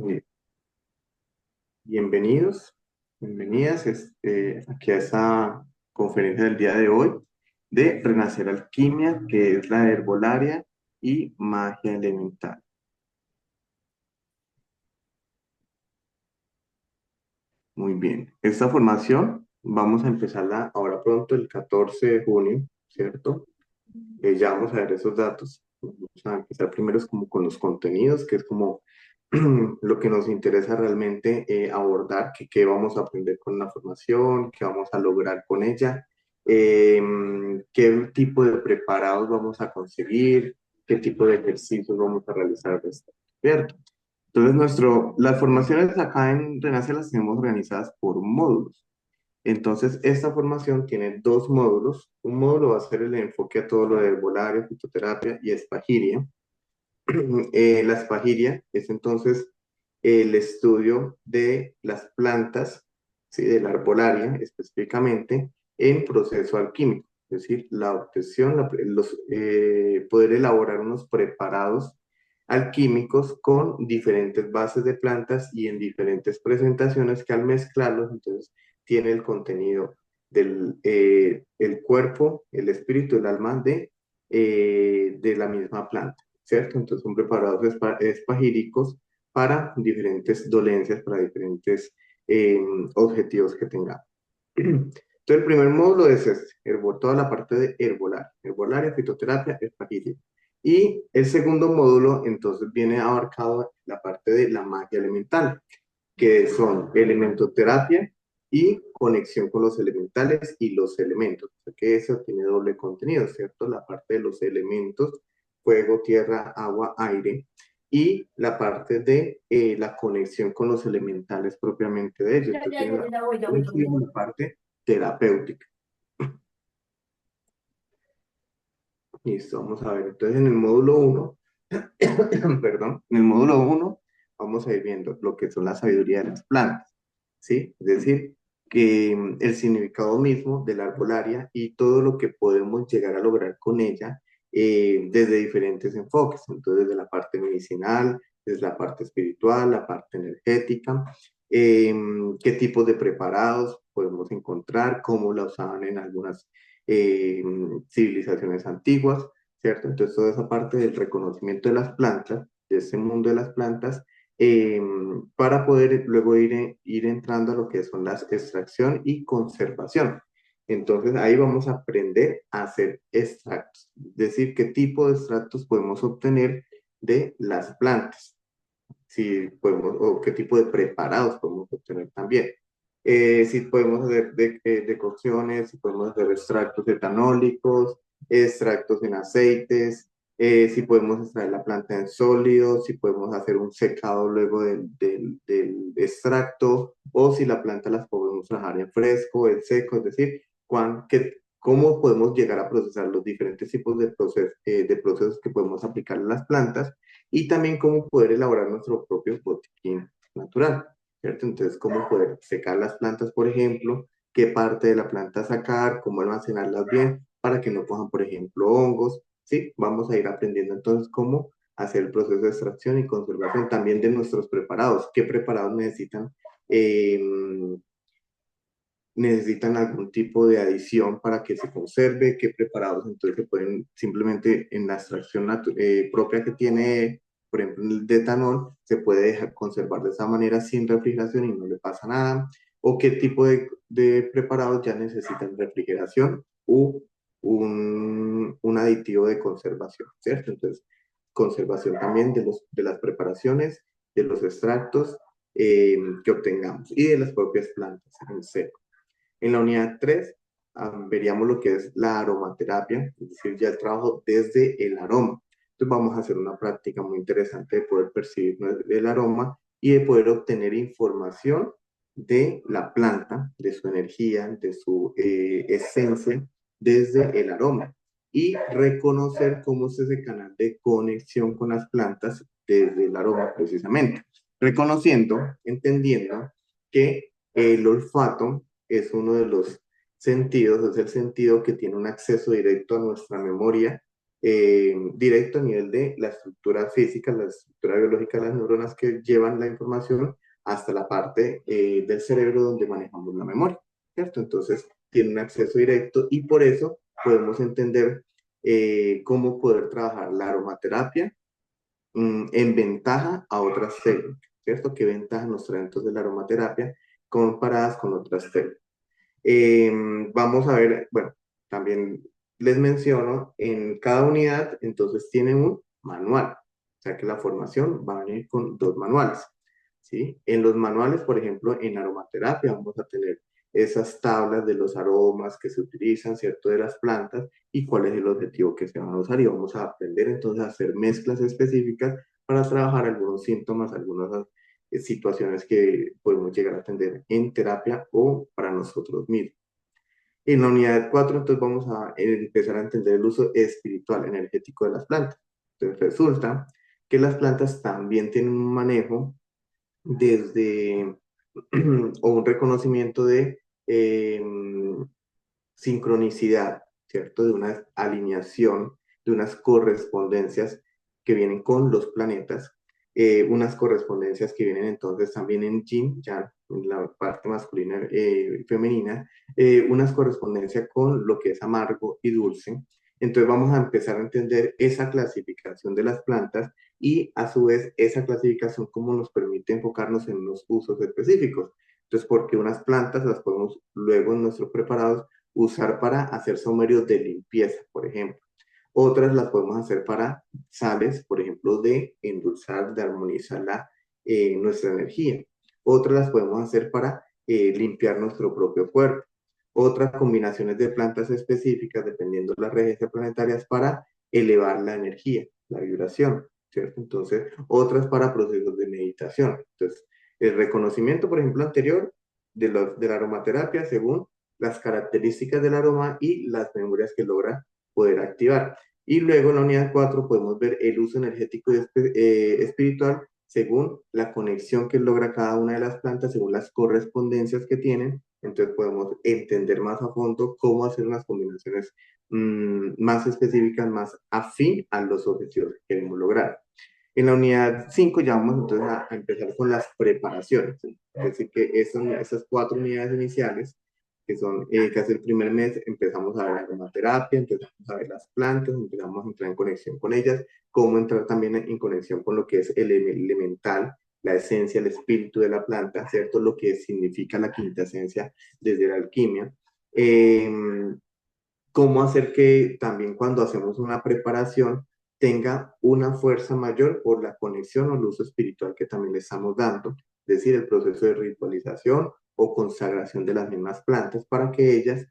Bien, bienvenidos, bienvenidas aquí a esta conferencia del día de hoy de Renacer Alquimia, que es la herbolaria y magia elemental. Muy bien, esta formación vamos a empezarla ahora pronto, el 14 de junio, ¿cierto? Ya vamos a ver esos datos. Vamos a empezar primero es como con los contenidos, que es como lo que nos interesa realmente abordar, que qué vamos a aprender con la formación, qué vamos a lograr con ella, eh, qué tipo de preparados vamos a conseguir, qué tipo de ejercicios vamos a realizar, ¿cierto? Entonces, las formaciones acá en Renace las tenemos organizadas por módulos. Entonces, esta formación tiene dos módulos. Un módulo va a ser el enfoque a todo lo de herbolaria, fitoterapia y espagiria. La espagiria es entonces el estudio de las plantas, ¿sí? De la herbolaria específicamente, en proceso alquímico. Es decir, la obtención, poder elaborar unos preparados alquímicos con diferentes bases de plantas y en diferentes presentaciones que al mezclarlos, entonces, tiene el contenido del el cuerpo, el espíritu, el alma de la misma planta. ¿Cierto? Entonces son preparados espagíricos para diferentes dolencias, para diferentes eh, objetivos que tengamos. Entonces el primer módulo es toda la parte de herbolaria, fitoterapia, espagiria. Y el segundo módulo entonces viene abarcado la parte de la magia elemental, que son elementoterapia y conexión con los elementales y los elementos, o sea que eso tiene doble contenido, ¿cierto? La parte de los elementos, fuego, tierra, agua, aire, y la parte de la conexión con los elementales propiamente de ellos. Entonces tiene la parte y la parte terapéutica. Listo, vamos a ver. Entonces en el módulo uno perdón, en el módulo uno vamos a ir viendo lo que son la sabiduría de las plantas, ¿sí? Es decir, que el significado mismo de la arbolaria y todo lo que podemos llegar a lograr con ella desde diferentes enfoques, entonces desde la parte medicinal, desde la parte espiritual, la parte energética, eh, qué tipos de preparados podemos encontrar, cómo la usaban en algunas eh, civilizaciones antiguas, ¿cierto? Entonces, toda esa parte del reconocimiento de las plantas, de ese mundo de las plantas, eh, para poder luego ir entrando a lo que son las extracción y conservación. Entonces, ahí vamos a aprender a hacer extractos, es decir, qué tipo de extractos podemos obtener de las plantas, si podemos, o qué tipo de preparados podemos obtener también. Si podemos hacer decocciones, si podemos hacer extractos etanólicos, extractos en aceites, si podemos extraer la planta en sólido, si podemos hacer un secado luego del extracto, o si la planta las podemos trabajar en fresco, en seco, es decir, cómo podemos llegar a procesar los diferentes tipos de procesos que podemos aplicar a las plantas y también cómo poder elaborar nuestro propio botiquín natural, ¿cierto? Entonces, cómo poder secar las plantas, por ejemplo, qué parte de la planta sacar, cómo almacenarlas bien para que no cojan, por ejemplo, hongos, ¿sí? Vamos a ir aprendiendo entonces cómo hacer el proceso de extracción y conservación también de nuestros preparados, qué preparados eh, necesitan algún tipo de adición para que se conserve, qué preparados entonces se pueden simplemente en la extracción propia que tiene, por ejemplo, el de etanol, se puede dejar conservar de esa manera sin refrigeración y no le pasa nada, o qué tipo de preparados ya necesitan refrigeración u un aditivo de conservación, ¿cierto? Entonces, conservación también de las preparaciones, de los extractos que obtengamos y de las propias plantas en seco. En la unidad 3 veríamos lo que es la aromaterapia, es decir, ya el trabajo desde el aroma. Entonces vamos a hacer una práctica muy interesante de poder percibir el aroma y de poder obtener información de la planta, de su energía, de su esencia desde el aroma y reconocer cómo es ese canal de conexión con las plantas desde el aroma precisamente. Reconociendo, entendiendo que el olfato es uno de los sentidos, es el sentido que tiene un acceso directo a nuestra memoria directo a nivel de la estructura física, la estructura biológica de las neuronas que llevan la información hasta la parte del cerebro donde manejamos la memoria, ¿cierto? Entonces, tiene un acceso directo y por eso podemos entender cómo poder trabajar la aromaterapia en ventaja a otras técnicas, ¿cierto? ¿Qué ventajas nos trae entonces la aromaterapia comparadas con otras técnicas? Eh, Vamos a ver, bueno, también les menciono, en cada unidad entonces tiene un manual, o sea que la formación va a venir con dos manuales, ¿sí? En los manuales, por ejemplo, en aromaterapia vamos a tener esas tablas de los aromas que se utilizan, ¿cierto? De las plantas y cuál es el objetivo que se van a usar y vamos a aprender entonces a hacer mezclas específicas para trabajar algunos síntomas, algunas situaciones que podemos llegar a atender en terapia o para nosotros mismos. En la unidad 4 entonces vamos a empezar a entender el uso espiritual, energético de las plantas. Entonces resulta que las plantas también tienen un manejo desde o un reconocimiento de sincronicidad, ¿cierto? De una alineación, de unas correspondencias que vienen con los planetas, unas correspondencias que vienen entonces también en yin, ya en la parte masculina y femenina, unas correspondencias con lo que es amargo y dulce. Entonces vamos a empezar a entender esa clasificación de las plantas y a su vez esa clasificación como nos permite enfocarnos en unos usos específicos. Entonces, porque unas plantas las podemos luego en nuestros preparados usar para hacer saumerios de limpieza, por ejemplo. Otras las podemos hacer para sales, por ejemplo, de endulzar, de armonizar nuestra energía. Otras las podemos hacer para limpiar nuestro propio cuerpo. Otras combinaciones de plantas específicas, dependiendo de las regencias planetarias, para elevar la energía, la vibración, ¿cierto? Entonces, otras para procesos de meditación. Entonces, el reconocimiento, por ejemplo, anterior de la aromaterapia según las características del aroma y las memorias que logra poder activar. Y luego en la unidad 4 podemos ver el uso energético y espiritual según la conexión que logra cada una de las plantas, según las correspondencias que tienen. Entonces podemos entender más a fondo cómo hacer unas combinaciones más específicas, más afín a los objetivos que queremos lograr. En la unidad 5 ya vamos entonces a empezar con las preparaciones. ¿Sí? Es decir, que esas cuatro unidades iniciales, que son casi el primer mes, empezamos a ver la aromaterapia, empezamos a ver las plantas, empezamos a entrar en conexión con ellas, cómo entrar también en conexión con lo que es el elemental, la esencia, el espíritu de la planta, ¿cierto? Lo que significa la quinta esencia desde la alquimia. Eh, Cómo hacer que también cuando hacemos una preparación tenga una fuerza mayor por la conexión o el uso espiritual que también le estamos dando, es decir, el proceso de ritualización o consagración de las mismas plantas para que ellas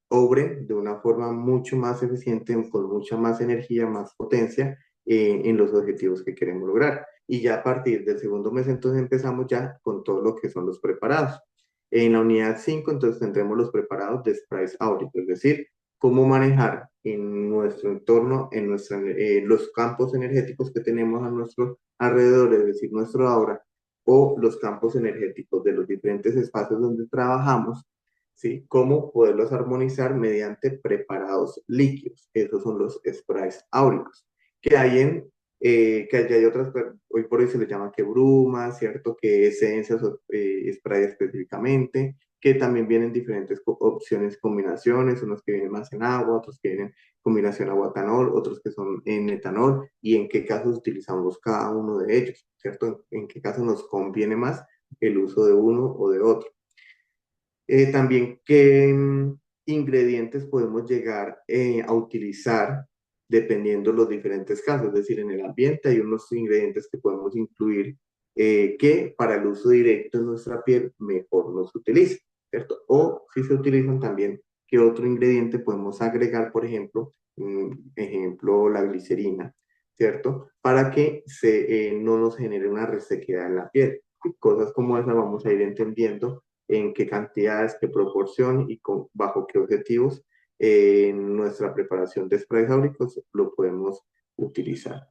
obren de una forma mucho más eficiente, con mucha más energía, más potencia en los objetivos que queremos lograr. Y ya a partir del segundo mes entonces empezamos ya con todo lo que son los preparados. En la unidad 5 entonces tendremos los preparados de sprays áuricos, es decir, cómo manejar en nuestro entorno, los campos energéticos que tenemos a nuestro alrededor, es decir, nuestro aura, o los campos energéticos de los diferentes espacios donde trabajamos, ¿sí? Cómo poderlos armonizar mediante preparados líquidos. Esos son los sprays áuricos, que hay que allá hay otras, hoy por hoy se les llama que brumas, ¿cierto? Que esencias o spray específicamente, que también vienen diferentes opciones, combinaciones, unos que vienen más en agua, otros que vienen en combinación agua-etanol, otros que son en etanol, y en qué casos utilizamos cada uno de ellos, ¿cierto? En qué caso nos conviene más el uso de uno o de otro. También qué ingredientes podemos llegar a utilizar dependiendo los diferentes casos, es decir, en el ambiente hay unos ingredientes que podemos incluir que para el uso directo en nuestra piel mejor no se utilizan, ¿cierto? O si se utilizan también, ¿qué otro ingrediente podemos agregar, por ejemplo, ejemplo, la glicerina, ¿cierto? Para que no nos genere una resequedad en la piel. Y cosas como esas vamos a ir entendiendo en qué cantidades, qué proporción y bajo qué objetivos en nuestra preparación de sprays áuricos lo podemos utilizar.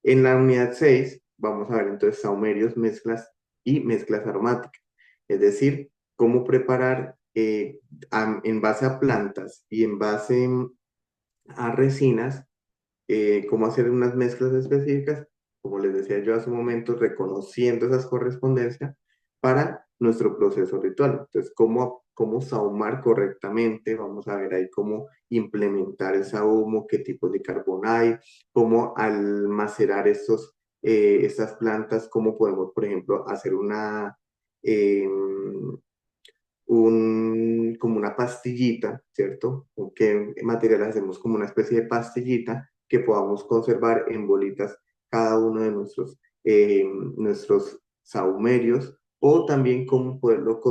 En la unidad 6 vamos a ver entonces saumerios, mezclas y mezclas aromáticas, es decir, cómo preparar en base a plantas y en base a resinas cómo hacer unas mezclas específicas, como les decía yo hace un momento, reconociendo esas correspondencias para nuestro proceso ritual. Entonces, cómo sahumar correctamente, vamos a ver ahí cómo implementar el sahumo, qué tipos de carbón hay, cómo almacenar estas plantas, cómo podemos, por ejemplo, hacer eh, como una pastillita, ¿cierto? ¿Con qué material hacemos como una especie de pastillita que podamos conservar en bolitas cada uno de nuestros sahumerios o también cómo poderlo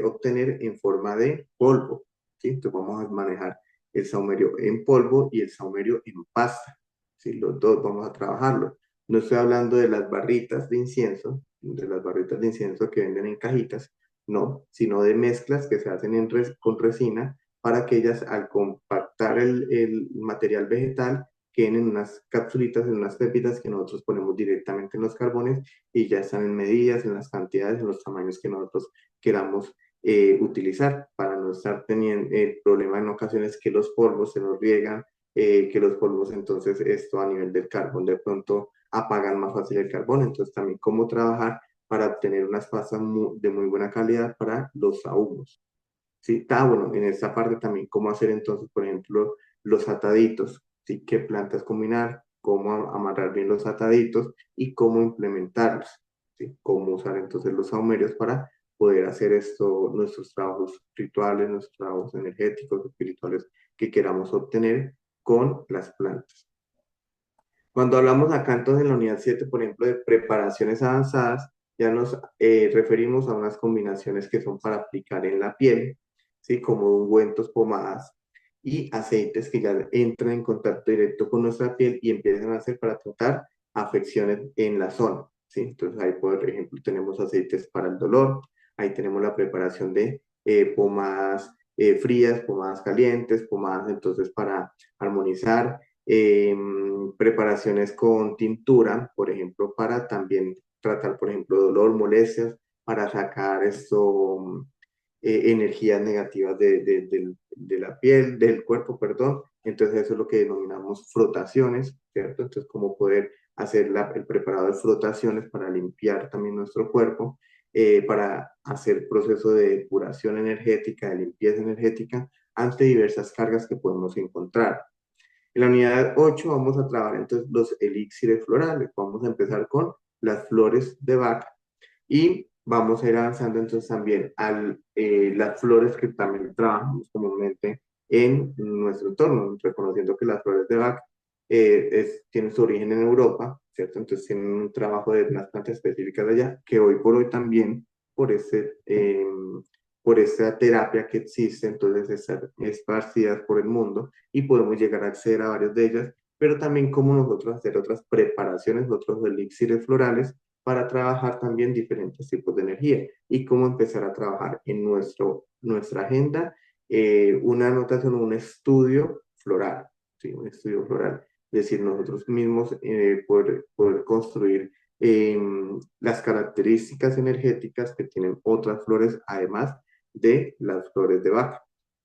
obtener en forma de polvo, ¿sí? Entonces vamos a manejar el sahumerio en polvo y el sahumerio en pasta, ¿sí? Los dos vamos a trabajarlo. No estoy hablando de las barritas de incienso que venden en cajitas, no, sino de mezclas que se hacen con resina para que ellas al compactar el material vegetal queden en unas capsulitas, en unas pepitas que nosotros ponemos directamente en los carbones y ya están en medidas, en las cantidades, en los tamaños que nosotros queramos utilizar para no estar teniendo el problema en ocasiones que los polvos se nos riegan, que los polvos entonces esto a nivel del carbón de pronto apagan más fácil el carbón, entonces también cómo trabajar para obtener unas pastas de muy buena calidad para los sahumos. ¿Sí? Está bueno, en esta parte también cómo hacer entonces, por ejemplo, los ataditos, ¿sí? ¿Qué plantas combinar? Cómo amarrar bien los ataditos y cómo implementarlos, ¿sí? Cómo usar entonces los sahumerios para poder hacer esto, nuestros trabajos rituales, nuestros trabajos energéticos, espirituales que queramos obtener con las plantas. Cuando hablamos acá entonces en la unidad 7, por ejemplo, de preparaciones avanzadas, ya nos referimos a unas combinaciones que son para aplicar en la piel, ¿sí? Como ungüentos, pomadas y aceites que ya entran en contacto directo con nuestra piel y empiezan a hacer para tratar afecciones en la zona, ¿sí? Entonces ahí, por ejemplo, tenemos aceites para el dolor, ahí tenemos la preparación de pomadas frías, pomadas calientes, pomadas entonces para armonizar, eh, preparaciones con tintura, por ejemplo, para también tratar, por ejemplo, dolor, molestias, para sacar energías negativas de la piel, del cuerpo, perdón. Entonces eso es lo que denominamos frotaciones, ¿cierto? Entonces, como poder hacer el preparado de frotaciones para limpiar también nuestro cuerpo, para hacer proceso de depuración energética, de limpieza energética ante diversas cargas que podemos encontrar. En la unidad 8 vamos a trabajar entonces los elixires florales. Vamos a empezar con las flores de Bach y vamos a ir avanzando entonces también a las flores que también trabajamos comúnmente en nuestro entorno, reconociendo que las flores de Bach tienen su origen en Europa, ¿cierto? Entonces tienen un trabajo de unas plantas específicas de allá, que hoy por hoy también, por por esta terapia que existe, entonces están esparcidas por el mundo y podemos llegar a acceder a varias de ellas, pero también como nosotros hacer otras preparaciones, otros elixires florales para trabajar también diferentes tipos de energía y cómo empezar a trabajar en nuestra agenda una anotación o un estudio floral, ¿sí? Un estudio floral. Es decir, nosotros mismos poder construir eh, las características energéticas que tienen otras flores, además de las flores de Bach.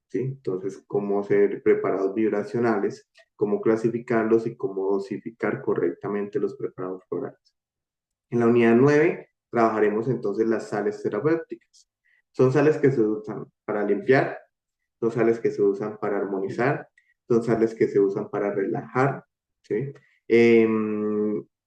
¿Sí? Entonces, cómo hacer preparados vibracionales, cómo clasificarlos y cómo dosificar correctamente los preparados florales. En la unidad 9 trabajaremos entonces las sales terapéuticas. Son sales que se usan para limpiar, son sales que se usan para armonizar, son sales que se usan para relajar, ¿sí?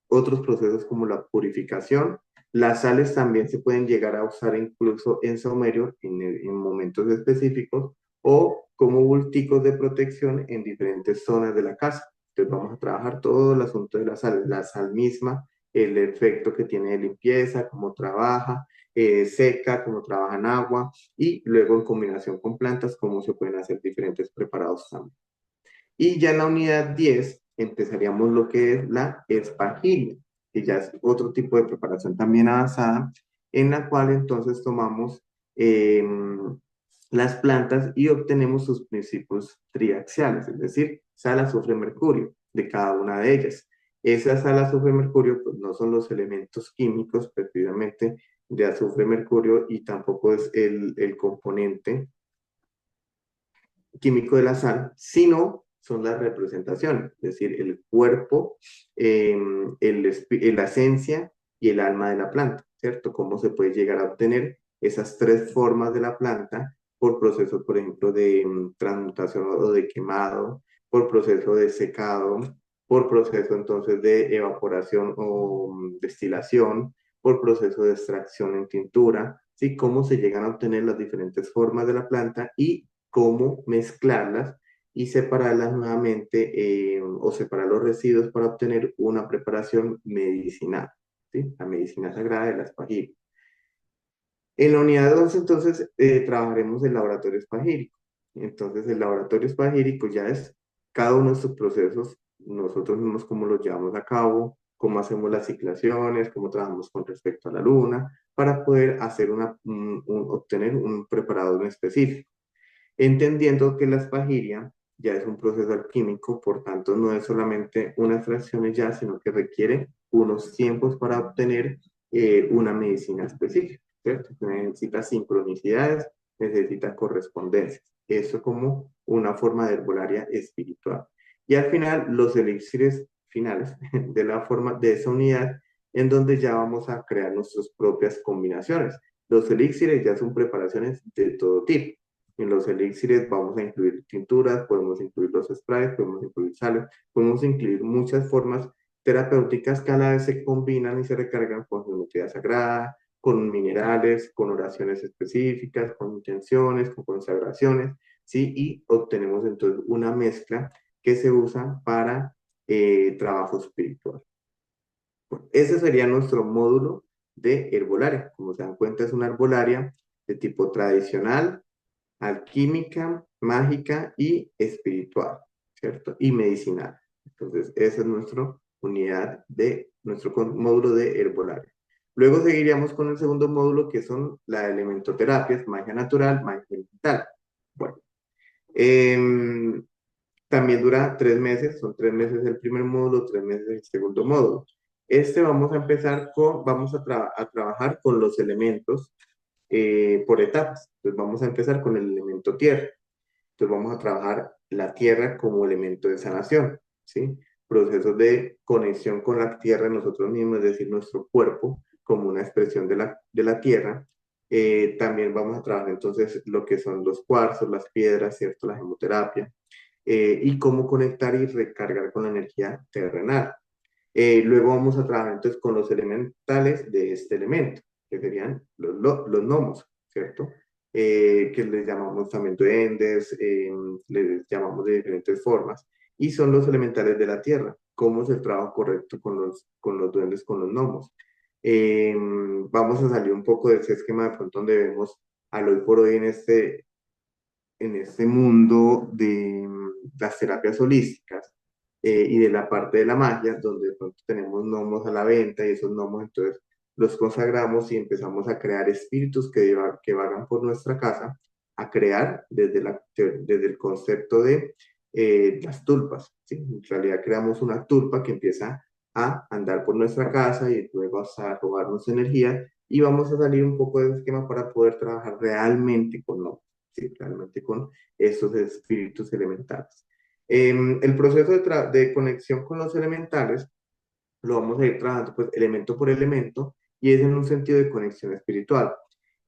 Otros procesos como la purificación. Las sales también se pueden llegar a usar incluso en saumerio en momentos específicos o como bulticos de protección en diferentes zonas de la casa. Entonces vamos a trabajar todo el asunto de la sal misma, el efecto que tiene de limpieza, cómo trabaja, seca, cómo trabaja en agua y luego en combinación con plantas, cómo se pueden hacer diferentes preparados también. Y ya en la unidad 10 empezaríamos lo que es la espagilia, que ya es otro tipo de preparación también avanzada, en la cual entonces tomamos eh, las plantas y obtenemos sus principios triaxiales, es decir, sal, azufre, mercurio de cada una de ellas. Esa sal, azufre, mercurio, pues no son los elementos químicos, precisamente de azufre, mercurio, y tampoco es el componente químico de la sal, sino son las representaciones, es decir, el cuerpo, la esencia y el alma de la planta, ¿cierto? Cómo se puede llegar a obtener esas tres formas de la planta por procesos, por ejemplo, de transmutación o de quemado, por proceso de secado, por proceso entonces de evaporación o destilación, por proceso de extracción en tintura, ¿sí? Cómo se llegan a obtener las diferentes formas de la planta y cómo mezclarlas y separarlas nuevamente o separar los residuos para obtener una preparación medicinal, ¿sí? La medicina sagrada de las pajiras. En la unidad 2, entonces, trabajaremos el laboratorio espagírico. Entonces, el laboratorio espagírico ya es cada uno de estos procesos, nosotros mismos cómo los llevamos a cabo, cómo hacemos las ciclaciones, cómo trabajamos con respecto a la luna, para poder hacer obtener un preparado en específico. Entendiendo que la espagiria ya es un proceso alquímico, por tanto, no es solamente una extracción y ya, sino que requiere unos tiempos para obtener una medicina específica, ¿cierto? Necesita sincronicidades, necesita correspondencias. Eso como una forma de herbolaria espiritual. Y al final, los elixires finales de la forma de esa unidad, en donde ya vamos a crear nuestras propias combinaciones. Los elixires ya son preparaciones de todo tipo. En los elixires vamos a incluir tinturas, podemos incluir los sprays, podemos incluir sales, podemos incluir muchas formas terapéuticas que a la vez se combinan y se recargan con geometría sagrada, con minerales, con oraciones específicas, con intenciones, con consagraciones, ¿sí? Y obtenemos entonces una mezcla que se usa para trabajo espiritual. Bueno, ese sería nuestro módulo de herbolaria. Como se dan cuenta, es una herbolaria de tipo tradicional, alquímica, mágica y espiritual, ¿cierto? Y medicinal. Entonces, esa es nuestra unidad de nuestro módulo de herbolaria. Luego seguiríamos con el segundo módulo, que son las elementoterapias, magia natural, magia elemental. Bueno, em, también dura 3 meses, son 3 meses el primer módulo, 3 meses el segundo módulo. Vamos a empezar vamos a trabajar con los elementos por etapas. Entonces vamos a empezar con el elemento tierra. Entonces vamos a trabajar la tierra como elemento de sanación, ¿sí? Procesos de conexión con la tierra nosotros mismos, es decir, nuestro cuerpo como una expresión de la tierra. También vamos a trabajar entonces lo que son los cuarzos, las piedras, ¿cierto? La gemoterapia, y cómo conectar y recargar con la energía terrenal. Luego vamos a trabajar entonces con los elementales de este elemento, que serían los gnomos, ¿cierto? Que les llamamos también duendes, les llamamos de diferentes formas, y son los elementales de la tierra. ¿Cómo es el trabajo correcto con los duendes, con los gnomos? Vamos a salir un poco de ese esquema de pronto donde vemos al hoy por hoy en este mundo de las terapias holísticas y de la parte de la magia, donde de pronto tenemos gnomos a la venta y esos gnomos entonces los consagramos y empezamos a crear espíritus que vagan por nuestra casa, a crear desde el concepto de las tulpas, ¿sí? En realidad creamos una tulpa que empieza a andar por nuestra casa y luego hasta robarnos energía y vamos a salir un poco del esquema para poder trabajar realmente con gnomos, ¿sí? Realmente con esos espíritus elementales. El proceso de conexión con los elementales lo vamos a ir trabajando pues elemento por elemento y es en un sentido de conexión espiritual.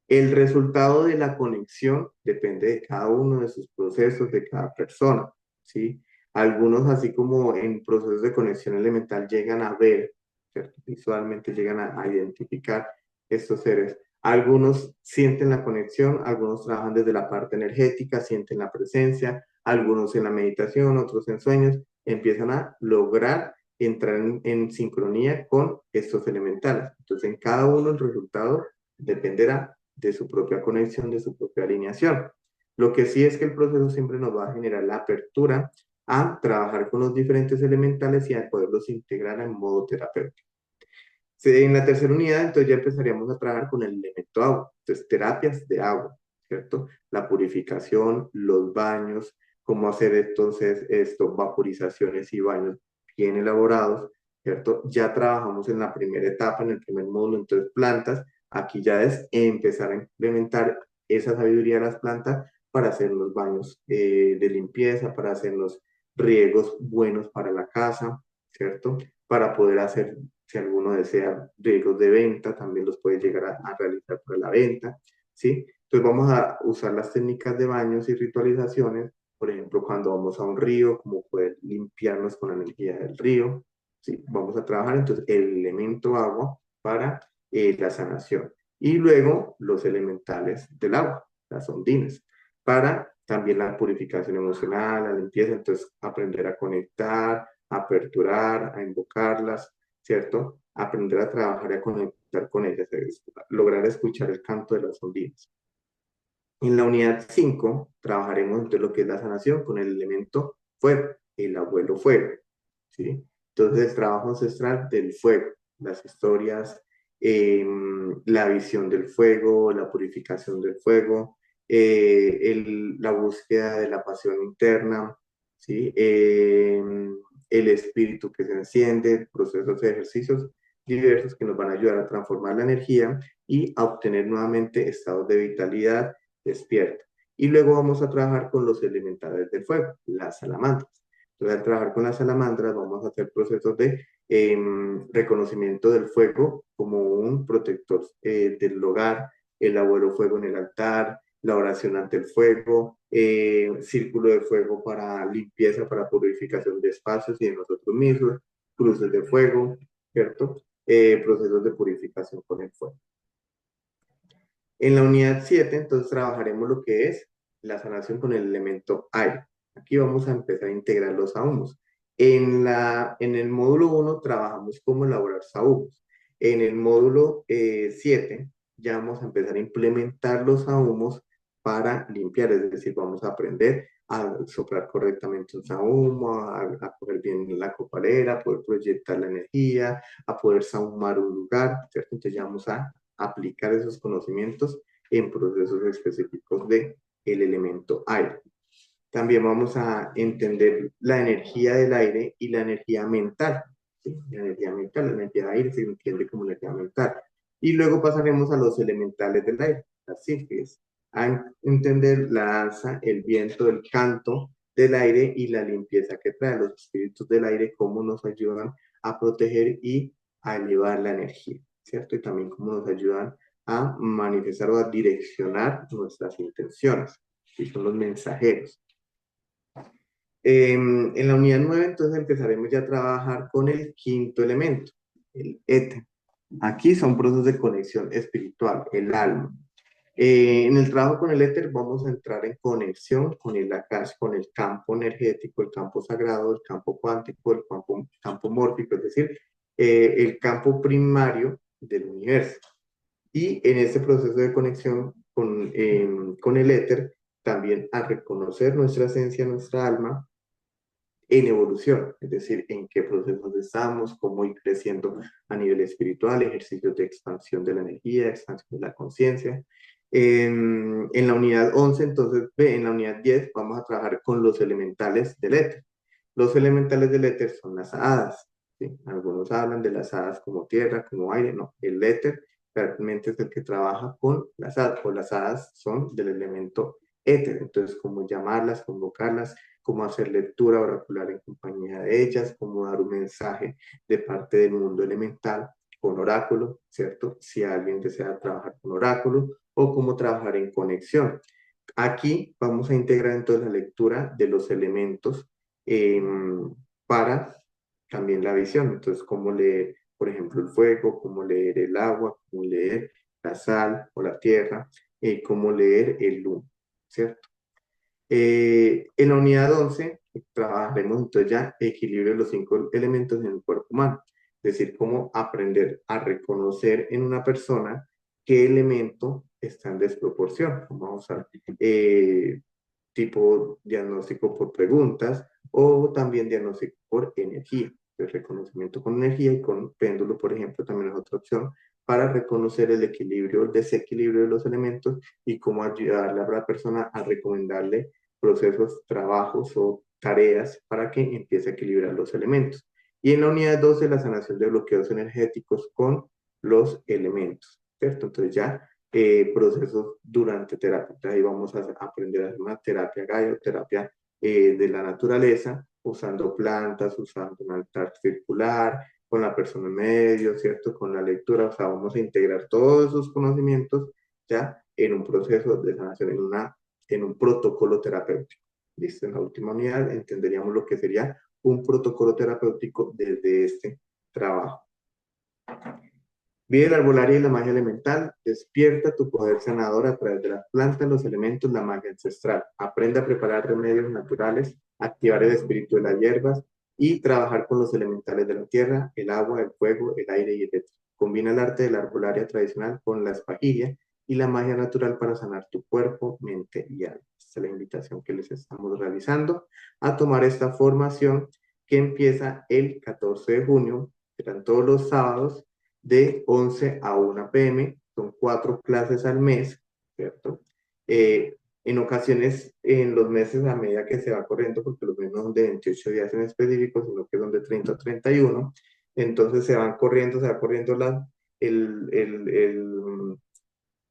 El resultado de la conexión depende de cada uno de sus procesos, de cada persona, ¿sí? Algunos, así como en procesos de conexión elemental, llegan a ver, ¿cierto? Visualmente llegan a identificar estos seres. Algunos sienten la conexión, algunos trabajan desde la parte energética, sienten la presencia, algunos en la meditación, otros en sueños, empiezan a lograr entrar en sincronía con estos elementales. Entonces, en cada uno el resultado dependerá de su propia conexión, de su propia alineación. Lo que sí es que el proceso siempre nos va a generar la apertura a trabajar con los diferentes elementales y a poderlos integrar en modo terapéutico. En la tercera unidad, entonces ya empezaríamos a trabajar con el elemento agua, entonces terapias de agua, ¿cierto? La purificación, los baños, cómo hacer entonces vaporizaciones y baños bien elaborados, ¿cierto? Ya trabajamos en la primera etapa, en el primer módulo, entonces plantas, aquí ya es empezar a implementar esa sabiduría de las plantas para hacer los baños de limpieza, para hacernos riegos buenos para la casa, ¿cierto? Para poder hacer, si alguno desea, riegos de venta, también los puede llegar a realizar para la venta, ¿sí? Entonces vamos a usar las técnicas de baños y ritualizaciones, por ejemplo, cuando vamos a un río, como poder limpiarnos con la energía del río, ¿sí? Vamos a trabajar entonces el elemento agua para la sanación. Y luego los elementales del agua, las ondinas, para también la purificación emocional, la limpieza, entonces aprender a conectar, a aperturar, a invocarlas, ¿cierto? Aprender a trabajar y a conectar con ellas, lograr escuchar el canto de las ondinas. En la unidad 5 trabajaremos entonces lo que es la sanación con el elemento fuego, el abuelo fuego, ¿sí? Entonces el trabajo ancestral del fuego, las historias, la visión del fuego, la purificación del fuego, la búsqueda de la pasión interna, ¿sí? El espíritu que se enciende, procesos de ejercicios diversos que nos van a ayudar a transformar la energía y a obtener nuevamente estados de vitalidad despierta. Y luego vamos a trabajar con los elementales del fuego, las salamandras. Entonces, al trabajar con las salamandras, vamos a hacer procesos de reconocimiento del fuego como un protector del hogar, el abuelo fuego en el altar, la oración ante el fuego, círculo de fuego para limpieza, para purificación de espacios y de nosotros mismos, cruces de fuego, ¿cierto? Procesos de purificación con el fuego. En la unidad 7, entonces trabajaremos lo que es la sanación con el elemento aire. Aquí vamos a empezar a integrar los sahumos. En el módulo 1 trabajamos cómo elaborar sahumos. En el módulo 7 ya vamos a empezar a implementar los sahumos para limpiar, es decir, vamos a aprender a soplar correctamente un sahumo, a coger bien la copalera, a poder proyectar la energía, a poder sahumar un lugar, ¿cierto? Entonces ya vamos a aplicar esos conocimientos en procesos específicos de el elemento aire. También vamos a entender la energía del aire y la energía mental. ¿Sí? La energía mental, la energía del aire se entiende como energía mental. Y luego pasaremos a los elementales del aire, las sílfides, a entender la danza, el viento, el canto del aire y la limpieza que trae los espíritus del aire, cómo nos ayudan a proteger y a elevar la energía, ¿cierto? Y también cómo nos ayudan a manifestar o a direccionar nuestras intenciones, y son los mensajeros. En la unidad 9 entonces empezaremos ya a trabajar con el quinto elemento, el éter. Aquí son procesos de conexión espiritual, el alma. En el trabajo con el éter vamos a entrar en conexión con el Akash, con el campo energético, el campo sagrado, el campo cuántico, el campo mórfico, es decir, el campo primario del universo. Y en este proceso de conexión con el éter, también a reconocer nuestra esencia, nuestra alma, en evolución, es decir, en qué procesos estamos, cómo ir creciendo a nivel espiritual, ejercicios de expansión de la energía, expansión de la conciencia. En la unidad 11, entonces, en la unidad 10 vamos a trabajar con los elementales del éter. Los elementales del éter son las hadas, ¿sí? Algunos hablan de las hadas como tierra, como aire, no, el éter realmente es el que trabaja con las hadas, o las hadas son del elemento éter, entonces cómo llamarlas, convocarlas, cómo hacer lectura oracular en compañía de ellas, cómo dar un mensaje de parte del mundo elemental con oráculo, ¿cierto? Si alguien desea trabajar con oráculo o cómo trabajar en conexión. Aquí vamos a integrar entonces la lectura de los elementos eh, para también la visión. Entonces, cómo leer, por ejemplo, el fuego, cómo leer el agua, cómo leer la sal o la tierra, cómo leer el humo, ¿cierto? En la unidad 11 trabajaremos entonces ya equilibrio de los 5 elementos en el cuerpo humano, es decir, cómo aprender a reconocer en una persona qué elemento está en desproporción. Vamos a usar tipo diagnóstico por preguntas o también diagnóstico por energía. El reconocimiento con energía y con péndulo, por ejemplo, también es otra opción para reconocer el equilibrio, el desequilibrio de los elementos y cómo ayudarle a la persona a recomendarle procesos, trabajos o tareas para que empiece a equilibrar los elementos. Y en la unidad 12, la sanación de bloqueos energéticos con los elementos, ¿cierto? Entonces ya procesos durante terapia. Ahí vamos a aprender a hacer una terapia Gaia, terapia de la naturaleza, usando plantas, usando un altar circular, con la persona en medio, ¿cierto? Con la lectura, o sea, vamos a integrar todos esos conocimientos ya en un proceso de sanación, en un protocolo terapéutico. ¿Listo? En la última unidad entenderíamos lo que sería un protocolo terapéutico desde este trabajo. Vive la arbolaria y la magia elemental. Despierta tu poder sanador a través de las plantas, los elementos, la magia ancestral. Aprende a preparar remedios naturales, activar el espíritu de las hierbas y trabajar con los elementales de la tierra, el agua, el fuego, el aire y el éter. Combina el arte de la arbolaria tradicional con la espajilla y la magia natural para sanar tu cuerpo, mente y alma. Esta es la invitación que les estamos realizando a tomar esta formación que empieza el 14 de junio. Serán todos los sábados de 11 a 1 p.m. Son 4 clases al mes, ¿cierto? En ocasiones, en los meses a medida que se va corriendo, porque los meses no son de 28 días en específico, sino que son de 30 a 31, entonces se va corriendo el, el, el,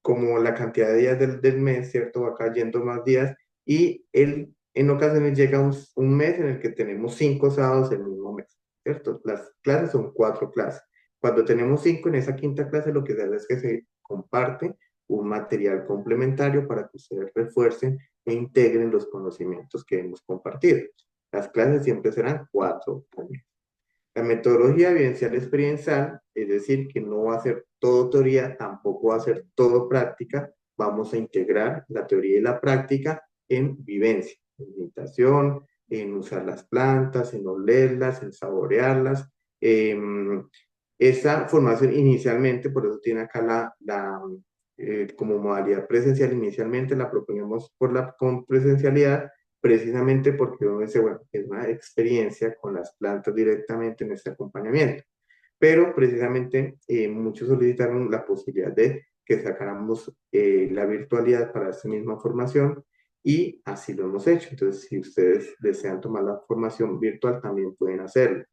como la cantidad de días del mes, ¿cierto? Va cayendo más días y en ocasiones llega un mes en el que tenemos 5 sábados el mismo mes, ¿cierto? Las clases son 4 clases. Cuando tenemos 5 en esa quinta clase, lo que se hace es que se comparte un material complementario para que ustedes refuercen e integren los conocimientos que hemos compartido. Las clases siempre serán 4 al mes. La metodología vivencial experiencial, es decir, que no va a ser todo teoría, tampoco va a ser todo práctica, vamos a integrar la teoría y la práctica en vivencia, en meditación, en usar las plantas, en olerlas, en saborearlas. Esa formación inicialmente, por eso tiene acá como modalidad presencial, inicialmente la proponíamos con presencialidad, precisamente porque uno dice, bueno, es una experiencia con las plantas directamente en este acompañamiento. Pero precisamente muchos solicitaron la posibilidad de que sacáramos la virtualidad para esta misma formación y así lo hemos hecho. Entonces, si ustedes desean tomar la formación virtual, también pueden hacerlo.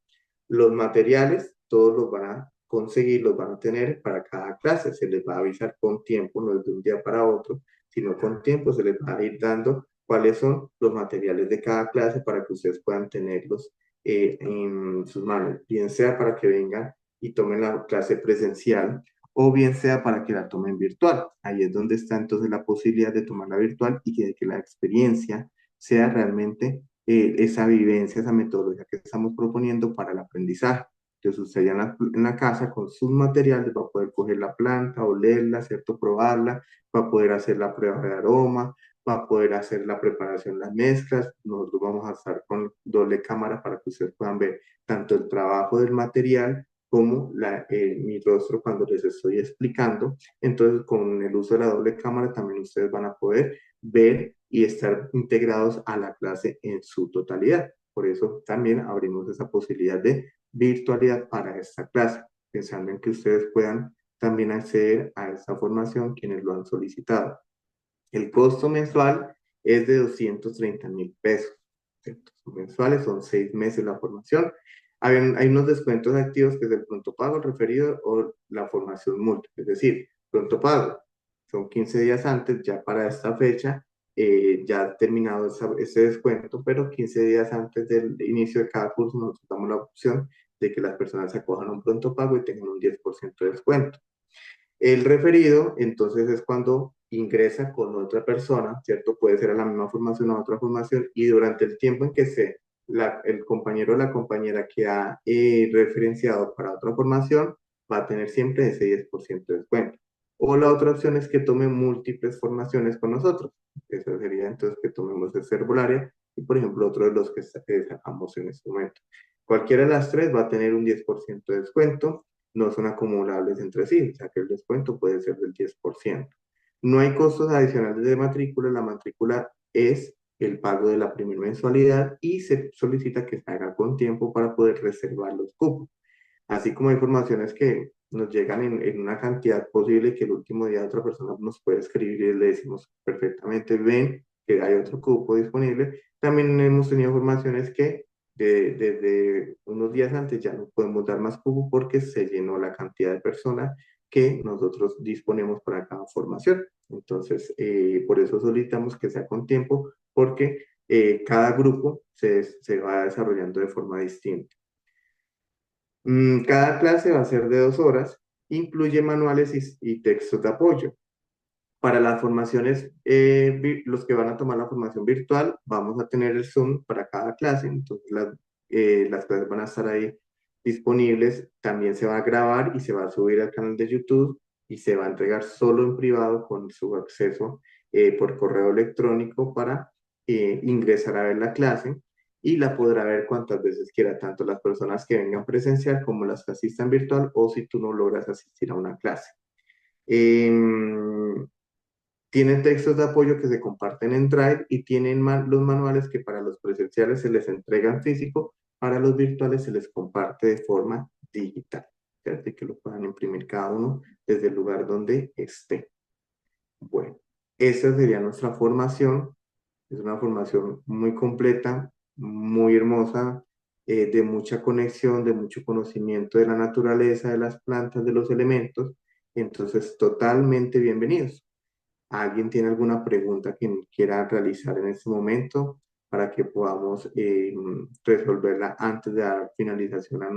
Los materiales, todos los van a conseguir, los van a tener para cada clase. Se les va a avisar con tiempo, no es de un día para otro, sino con tiempo se les va a ir dando cuáles son los materiales de cada clase para que ustedes puedan tenerlos en sus manos, bien sea para que vengan y tomen la clase presencial o bien sea para que la tomen virtual. Ahí es donde está entonces la posibilidad de tomarla virtual y que la experiencia sea realmente esa vivencia, esa metodología que estamos proponiendo para el aprendizaje. Entonces usted ya en la casa con sus materiales va a poder coger la planta, olerla, ¿cierto? Probarla, va a poder hacer la prueba de aroma, va a poder hacer la preparación, las mezclas. Nosotros vamos a estar con doble cámara para que ustedes puedan ver tanto el trabajo del material como mi rostro cuando les estoy explicando. Entonces, con el uso de la doble cámara también ustedes van a poder ver y estar integrados a la clase en su totalidad. Por eso también abrimos esa posibilidad de virtualidad para esta clase, pensando en que ustedes puedan también acceder a esta formación quienes lo han solicitado. El costo mensual es de 230.000 pesos. ¿Cierto? Mensuales, son 6 meses la formación. Hay unos descuentos activos que es el pronto pago, el referido o la formación múltiple. Es decir, pronto pago son 15 días antes, ya para esta fecha, ya ha terminado ese descuento, pero 15 días antes del inicio de cada curso nosotros damos la opción de que las personas se acojan a un pronto pago y tengan un 10% de descuento. El referido, entonces, es cuando ingresa con otra persona, ¿cierto? Puede ser a la misma formación o a otra formación, y durante el tiempo en que el compañero o la compañera que ha referenciado para otra formación va a tener siempre ese 10% de descuento. O la otra opción es que tome múltiples formaciones con nosotros. Eso sería entonces que tomemos esa herbolaria y, por ejemplo, otro de los que sacamos en este momento. Cualquiera de las tres va a tener un 10% de descuento, no son acumulables entre sí, o sea que el descuento puede ser del 10%. No hay costos adicionales de matrícula, la matrícula es el pago de la primera mensualidad y se solicita que se haga con tiempo para poder reservar los cupos. Así como informaciones que nos llegan en una cantidad posible que el último día otra persona nos puede escribir y le decimos perfectamente, ven que hay otro cupo disponible. También hemos tenido informaciones que desde unos días antes ya no podemos dar más cupo porque se llenó la cantidad de personas que nosotros disponemos para cada formación. Entonces, por eso solicitamos que sea con tiempo, porque cada grupo se va desarrollando de forma distinta. Cada clase va a ser de 2 horas, incluye manuales y textos de apoyo. Para las formaciones, los que van a tomar la formación virtual, vamos a tener el Zoom para cada clase, entonces las clases van a estar ahí disponibles, también se va a grabar y se va a subir al canal de YouTube y se va a entregar solo en privado con su acceso por correo electrónico para ingresar a ver la clase y la podrá ver cuantas veces quiera, tanto las personas que vengan presencial como las que asistan virtual o si tú no logras asistir a una clase. Em, Tienen textos de apoyo que se comparten en Drive y tienen los manuales que para los presenciales se les entregan físico, para los virtuales se les comparte de forma digital, ¿cierto? Y que lo puedan imprimir cada uno desde el lugar donde esté. Bueno, esa sería nuestra formación. Es una formación muy completa, muy hermosa, de mucha conexión, de mucho conocimiento de la naturaleza, de las plantas, de los elementos. Entonces, totalmente bienvenidos. ¿Alguien tiene alguna pregunta que quiera realizar en este momento para que podamos resolverla antes de dar finalización a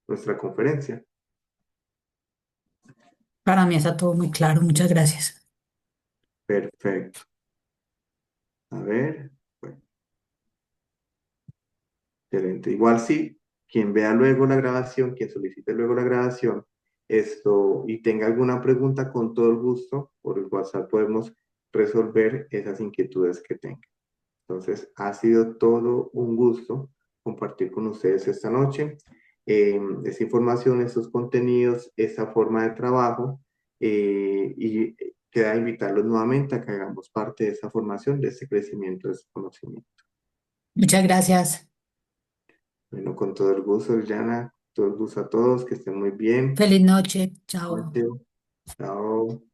nuestra conferencia? Para mí está todo muy claro, muchas gracias. Perfecto. A ver, bueno, excelente. Igual sí, quien vea luego la grabación, quien solicite luego la grabación, esto y tenga alguna pregunta, con todo el gusto, por el WhatsApp podemos resolver esas inquietudes que tenga. Entonces, ha sido todo un gusto compartir con ustedes esta noche esa información, estos contenidos, esa forma de trabajo y queda invitarlos nuevamente a que hagamos parte de esa formación, de ese crecimiento, de ese conocimiento. Muchas gracias. Bueno, con todo el gusto, Liliana, todo el gusto a todos, que estén muy bien. Feliz noche. Chao. Noche. Chao.